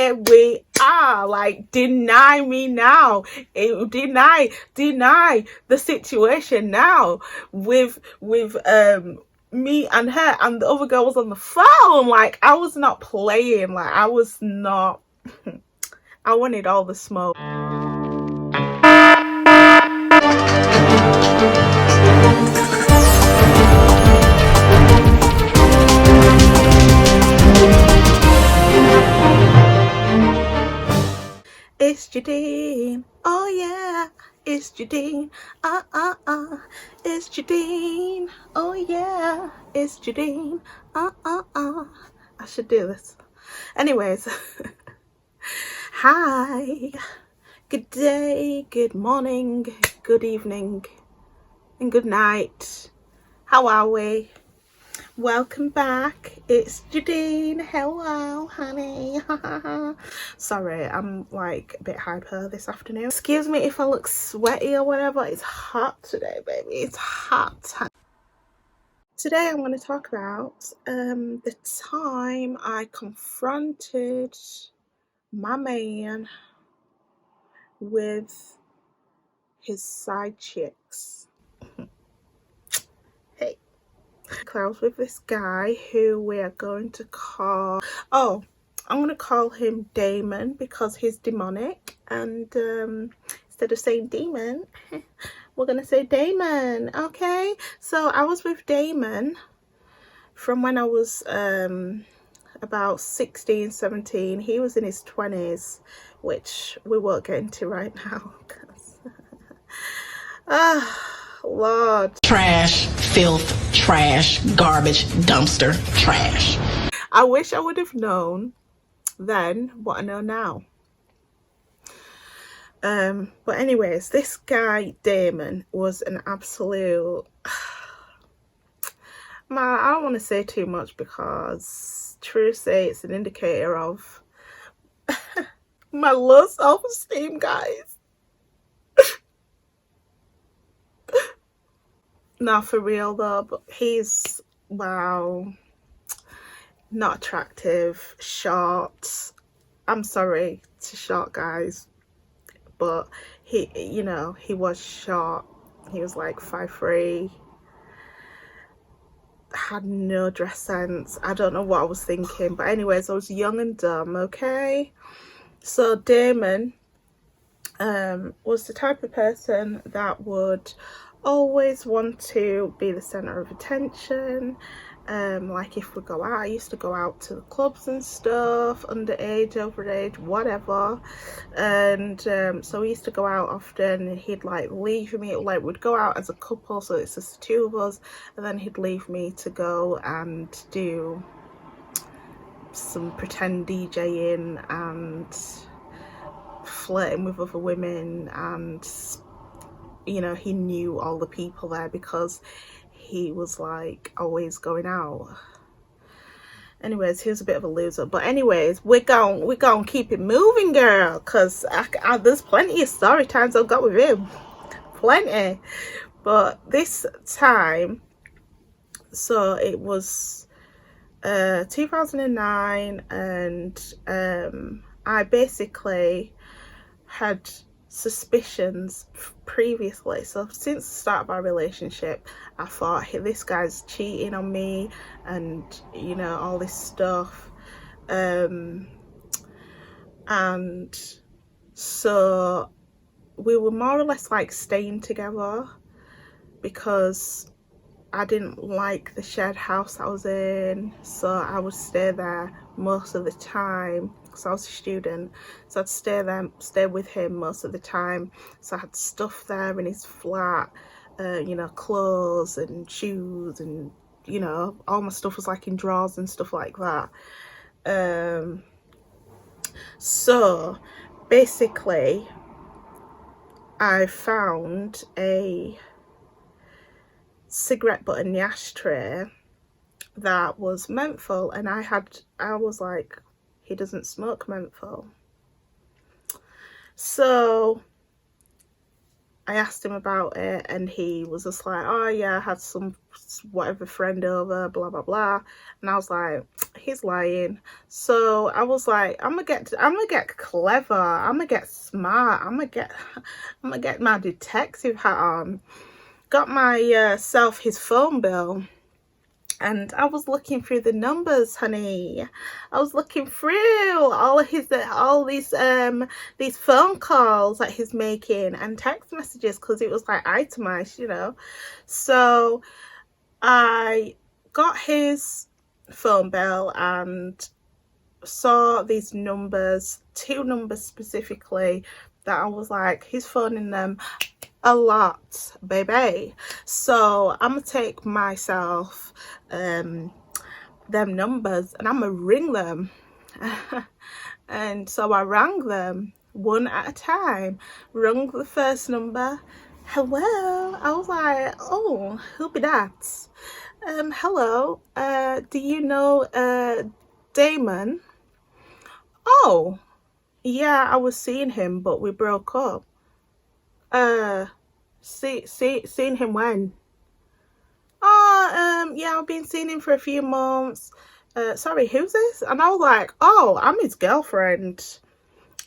here we are. Like, deny me now. Deny the situation now with me and her and the other girl was on the phone. Like, I was not playing. Like, I was not. I wanted all the smoke. It's Jadine, oh yeah, it's Jadine, it's Jadine, oh yeah, it's Jadine, I should do this. Anyways, hi, good day, good morning, good evening, and good night. How are we? Welcome back. It's Jadine. Hello, honey. Sorry, I'm like a bit hyper this afternoon. Excuse me if I look sweaty or whatever. It's hot today, baby. It's hot. Today I'm going to talk about the time I confronted my man with his side chicks. Hey. I was with this guy who we are going to call, I'm going to call him Damon because he's demonic, and instead of saying demon, we're going to say Damon. Okay, so I was with Damon from when I was about 16, 17. He was in his 20s, which we won't get into right now because Lord. Trash, filth, trash, garbage, dumpster, trash. I wish I would have known then what I know now. But anyways, this guy Damon was an absolute man. I don't want to say too much because true say it's an indicator of my low self-esteem, guys. Not for real though, but he's, wow, not attractive, short. I'm sorry to short guys, but he, you know, he was short. He was like 5'3", had no dress sense. I don't know what I was thinking, but anyways, I was young and dumb. Okay, so Damon was the type of person that would always want to be the center of attention. Like if we go out, I used to go out to the clubs and stuff, underage, overage, whatever, and so we used to go out often, and he'd like leave me, like we'd go out as a couple, so it's just the two of us, and then he'd leave me to go and do some pretend DJing and flirting with other women, and you know, he knew all the people there because he was like always going out. Anyways, he was a bit of a loser, but anyways, we're gonna keep it moving, girl, because there's plenty of story times I've got with him, plenty. But this time, so it was 2009, and I basically had suspicions previously. So since the start of our relationship, I thought, hey, this guy's cheating on me, and you know, all this stuff. And so we were more or less like staying together because I didn't like the shared house I was in, so I would stay there most of the time because I was a student, so I'd stay with him most of the time. So I had stuff there in his flat, you know, clothes and shoes, and you know, all my stuff was like in drawers and stuff like that. So basically I found a cigarette butt in the ashtray that was menthol, and I was like, he doesn't smoke menthol. So I asked him about it, and he was just like, oh yeah, I had some whatever friend over, blah blah blah. And I was like, he's lying. So I was like, I'm gonna get clever, I'm gonna get smart, I'm gonna get my detective hat on. Got my self his phone bill, and I was looking through the numbers, honey. I was looking through all these phone calls that he's making and text messages, because it was like itemized, you know. So I got his phone bill and saw these numbers, 2 numbers specifically, that I was like, he's phoning them a lot, baby. So I'm gonna take myself them numbers and I'm gonna ring them. And so I rang them one at a time. Rung the first number. Hello. I was like, oh, who be that? Hello, do you know Damon? Oh yeah, I was seeing him, but we broke up. Seeing him when? Oh, yeah, I've been seeing him for a few months. Sorry, who's this? And I was like, oh, I'm his girlfriend.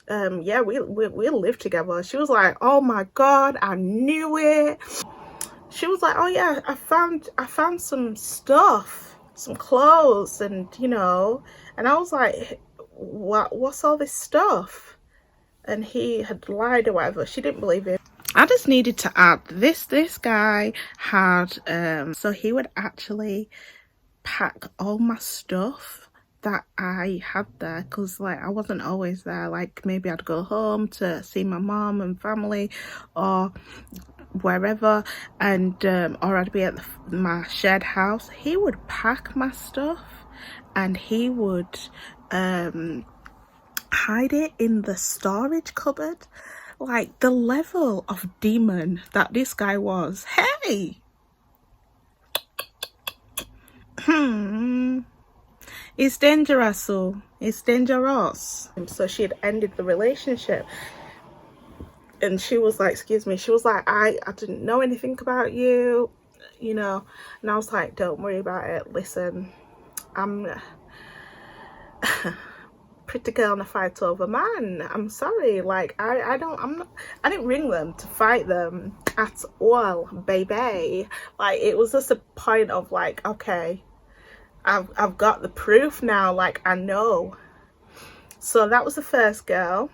Yeah, we live together. She was like, oh my God, I knew it. She was like, oh yeah, I found some stuff, some clothes, and you know. And I was like, what's all this stuff? And he had lied or whatever. She didn't believe it. I just needed to add this guy had so he would actually pack all my stuff that I had there, because like I wasn't always there. Like maybe I'd go home to see my mom and family or wherever, and or I'd be at my shared house. He would pack my stuff and he would hide it in the storage cupboard. Like the level of demon that this guy was. Hey, it's dangerous. So it's dangerous. So she had ended the relationship, and she was like, excuse me, she was like, I didn't know anything about you, you know. And I was like, don't worry about it. Listen, I'm pretty girl in a fight over man. I'm sorry, like I didn't ring them to fight them at all, baby. Like it was just a point of like, okay, I've got the proof now, like I know. So that was the first girl.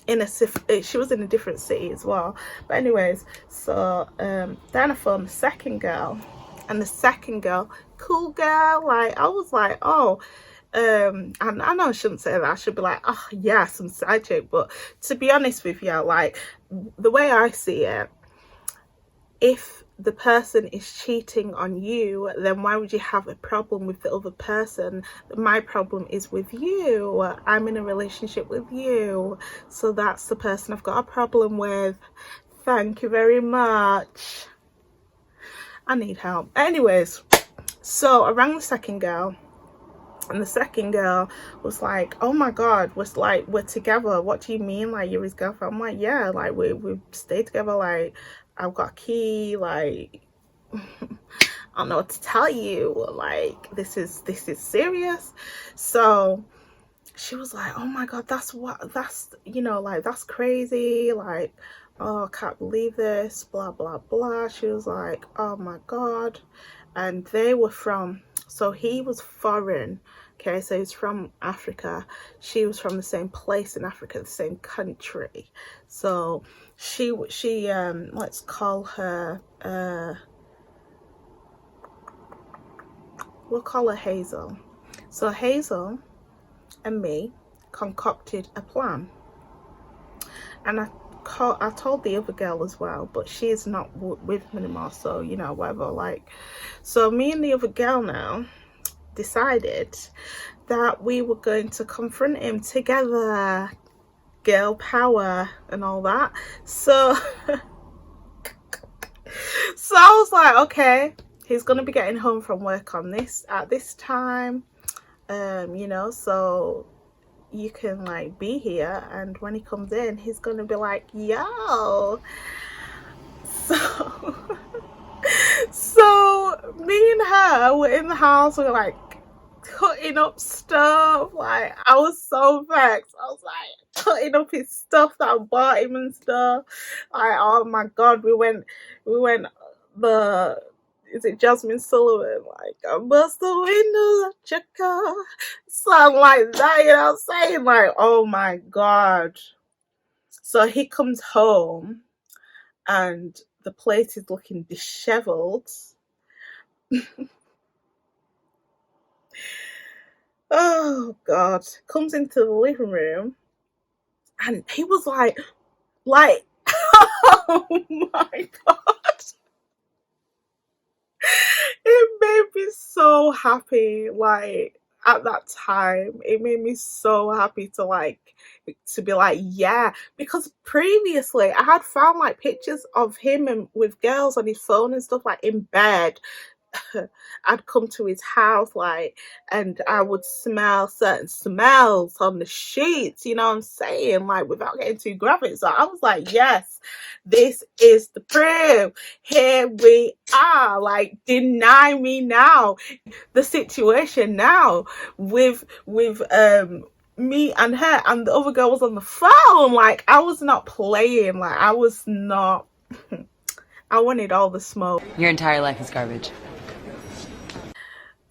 She was in a different city as well, but anyways, so then I phoned the second girl, and the second girl, cool girl, like I was like, oh, and I know I shouldn't say that, I should be like, oh yeah, some side chick, but to be honest with you, like the way I see it, if the person is cheating on you, then why would you have a problem with the other person? My problem is with you. I'm in a relationship with you, so that's the person I've got a problem with. Thank you very much. I need help. Anyways, so I rang the second girl, and the second girl was like, oh my God, was like, we're together. What do you mean, like you're his girlfriend? I'm like, yeah, like we stay together, like I've got a key, like I don't know what to tell you, like this is serious. So she was like, oh my God, that's you know, like that's crazy, like oh, I can't believe this, blah blah blah. She was like, oh my God. And they were from, so he was foreign, okay, so he's from Africa, she was from the same place in Africa, the same country. So she let's call her we'll call her Hazel. So Hazel and me concocted a plan, and I told the other girl as well, but she's not with me anymore, so you know, whatever. Like, so me and the other girl now decided that we were going to confront him together, girl power and all that. So so I was like, okay, he's gonna be getting home from work on this at this time, you know, so you can like be here, and when he comes in he's gonna be like, yo. So so me and her were in the house, we were like cutting up stuff. Like I was so vexed. I was like cutting up his stuff that I bought him and stuff. Like, oh my god, we went the is it Jasmine Sullivan? Like, I bust the windows at your car. Something like that, you know what I'm saying? Like, oh my god. So he comes home and the place is looking disheveled. Oh god. Comes into the living room and he was like, oh my god. It made me so happy. Like at that time, it made me so happy to be like, yeah, because previously I had found like pictures of him and with girls on his phone and stuff, like in bed. I'd come to his house, like, and I would smell certain smells on the sheets, you know what I'm saying? Like, without getting too graphic. So I was like, yes, this is the proof. Here we are. Like, deny me now. The situation now with me and her, and the other girl was on the phone. Like, I was not playing. Like, I was not. I wanted all the smoke. Your entire life is garbage.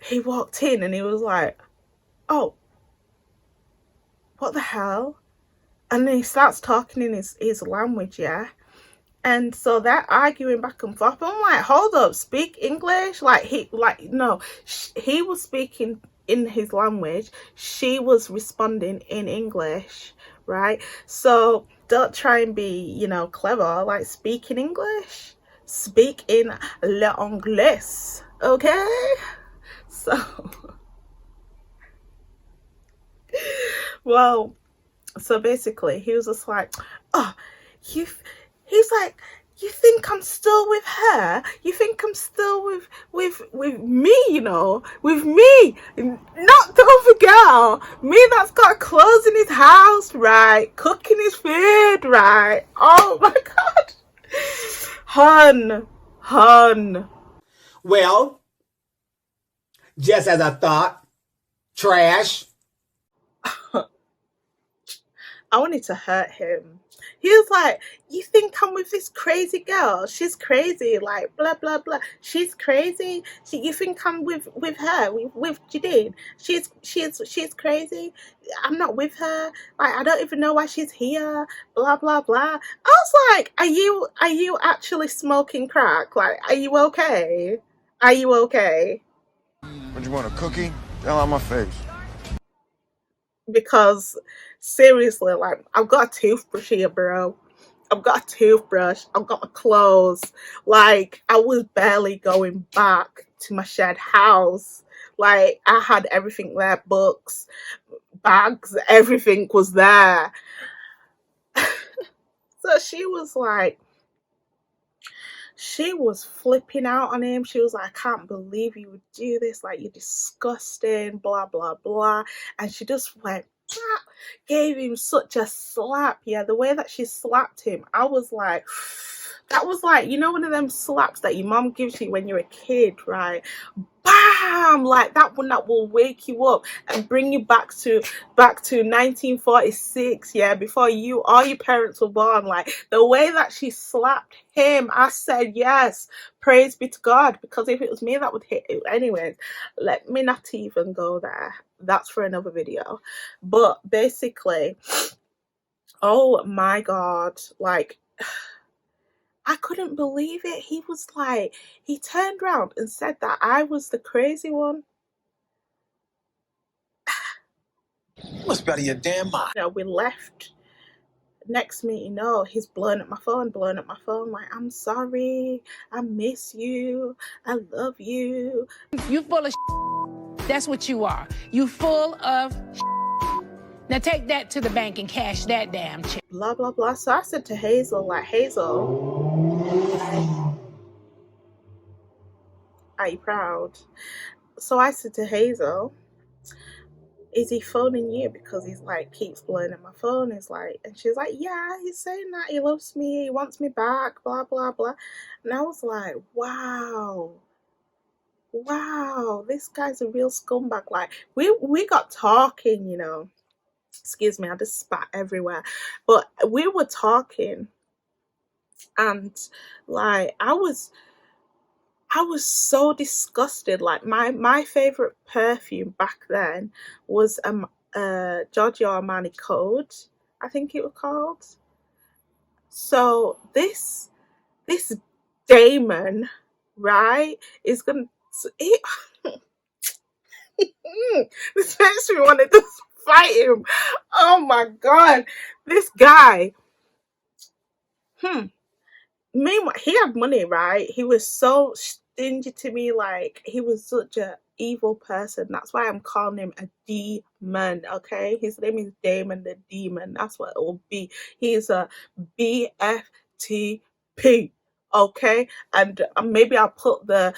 He walked in and he was like, oh, what the hell? And then he starts talking in his language, yeah? And so they're arguing back and forth. I'm like, hold up, speak English? No, he was speaking in his language. She was responding in English, right? So don't try and be, clever. Like, speak in English. Speak in l'anglais, okay? So, well, so basically he was just like, oh, he's like, you think I'm still with her? You think I'm still with me, with me, not the other girl, me that's got clothes in his house, right, cooking his food, right? Oh my god. Hun. Well, just as I thought, trash. I wanted to hurt him. He was like, you think I'm with this crazy girl? She's crazy, like, blah, blah, blah. She's crazy. You think I'm with her, with Jadine? She's crazy. I'm not with her. Like, I don't even know why she's here, blah, blah, blah. I was like, are you actually smoking crack? Like, are you okay? Are you okay? What, you want a cookie? Hell out my face. Because seriously, like, I've got a toothbrush here, bro. I've got a toothbrush. I've got my clothes. Like, I was barely going back to my shared house. Like, I had everything there, books, bags, everything was there. So she was flipping out on him. She was like, I can't believe you would do this. Like, you're disgusting, blah, blah, blah. And she just went, gave him such a slap. Yeah, the way that she slapped him, I was like, that was like, one of them slaps that your mom gives you when you're a kid, right? Bam! Like that one that will wake you up and bring you back to 1946, yeah, before all your parents were born. Like the way that she slapped him, I said, yes, praise be to God, because if it was me that would hit it. Anyways, let me not even go there. That's for another video. But basically, oh my God, like, I couldn't believe it. He was like, he turned around and said that I was the crazy one. You must be out of your damn mind. We left. Next meeting, he's blowing up my phone. Like, I'm sorry. I miss you. I love you. You full of That's what you are. You full of Now take that to the bank and cash that damn check. Blah, blah, blah. So I said to Hazel, like, Hazel, are you proud? So I said to Hazel, is he phoning you? Because he's like keeps blowing at my phone. He's like, and she's like, yeah, he's saying that he loves me, he wants me back, blah blah blah. And I was like, wow, this guy's a real scumbag. Like we got talking, you know. Excuse me, I just spat everywhere. But we were talking, and like I was so disgusted. Like my favorite perfume back then was Giorgio Armani Code, I think it was called. So this Damon, right, is gonna it, this makes me want to just fight him. Oh my god, this guy. Meanwhile, he had money, right? He was so stingy to me. Like, he was such a evil person. That's why I'm calling him a demon, okay? His name is Damon the Demon. That's what it will be. He's a BFTP, okay? And maybe I'll put the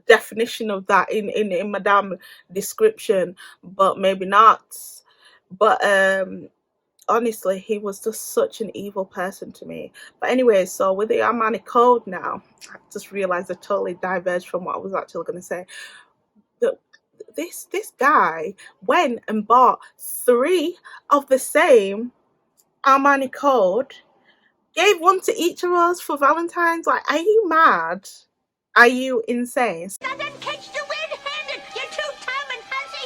definition of that in my damn description, but maybe not. But honestly, he was just such an evil person to me. But anyway, so with the Armani Code now, I just realized I totally diverged from what I was actually going to say. That this guy went and bought 3 of the same Armani Code, gave one to each of us for Valentine's. Like, are you mad? Are you insane?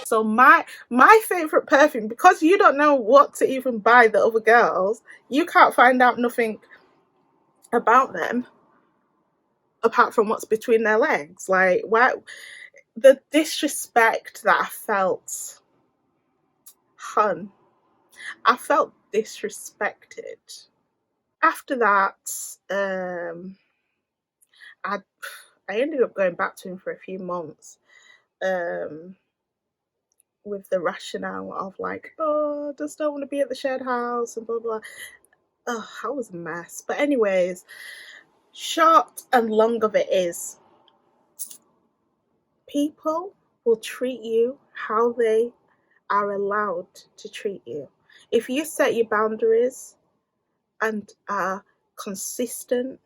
So my favorite perfume, because you don't know what to even buy the other girls, you can't find out nothing about them apart from what's between their legs. Like, why the disrespect that I felt, hun, I felt disrespected. After that, I ended up going back to him for a few months. With the rationale of like, oh, just don't want to be at the shared house and blah blah. Oh, I was a mess. But anyways, short and long of it is, people will treat you how they are allowed to treat you. If you set your boundaries and are consistent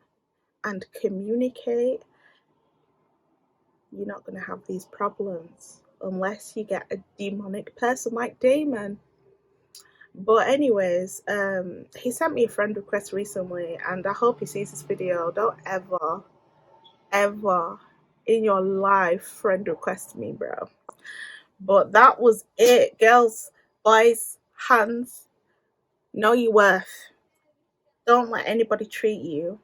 and communicate, you're not going to have these problems unless you get a demonic person like Damon. But anyways, he sent me a friend request recently, and I hope he sees this video. Don't ever in your life friend request me, bro. But that was it, girls, boys, hands. Know your worth. Don't let anybody treat you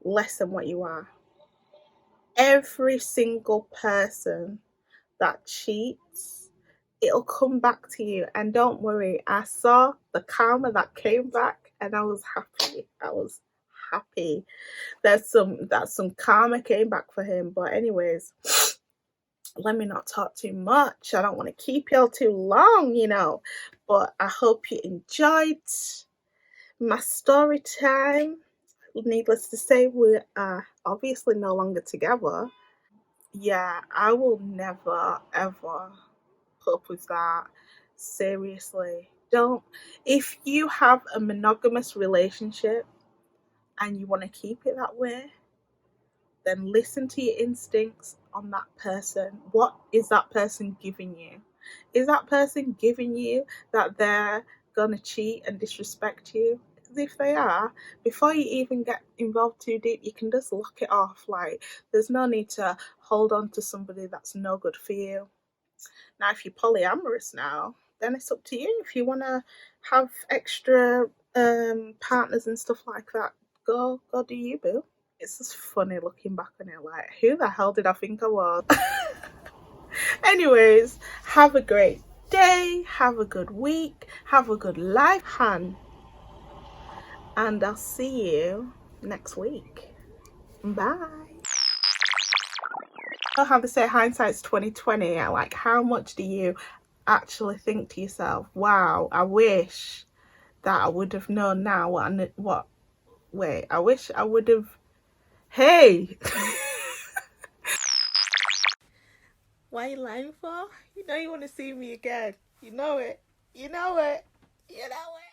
less than what you are. Every single person that cheats, it'll come back to you. And don't worry, I saw the karma that came back and I was happy. That some karma came back for him. But anyways, let me not talk too much. I don't want to keep y'all too long, you know. But I hope you enjoyed my story time. Needless to say, we are obviously no longer together. Yeah, I will never ever put up with that. Seriously. Don't. If you have a monogamous relationship and you want to keep it that way, then listen to your instincts on that person. What is that person giving you? Is that person giving you that they're gonna cheat and disrespect you? Because if they are, before you even get involved too deep, you can just lock it off. Like, there's no need to hold on to somebody that's no good for you. Now, if you're polyamorous now, then it's up to you. If you want to have extra partners and stuff like that, go do you, boo. It's just funny looking back on it, like, who the hell did I think I was? Anyways, have a great day, have a good week, have a good life, Han. And I'll see you next week. Bye. You know how they say hindsight's 2020? Like, how much do you actually think to yourself, wow, I wish that I would have known now I wish I would have, hey. Why are you lying for? You know you want to see me again. You know it. You know it. You know it.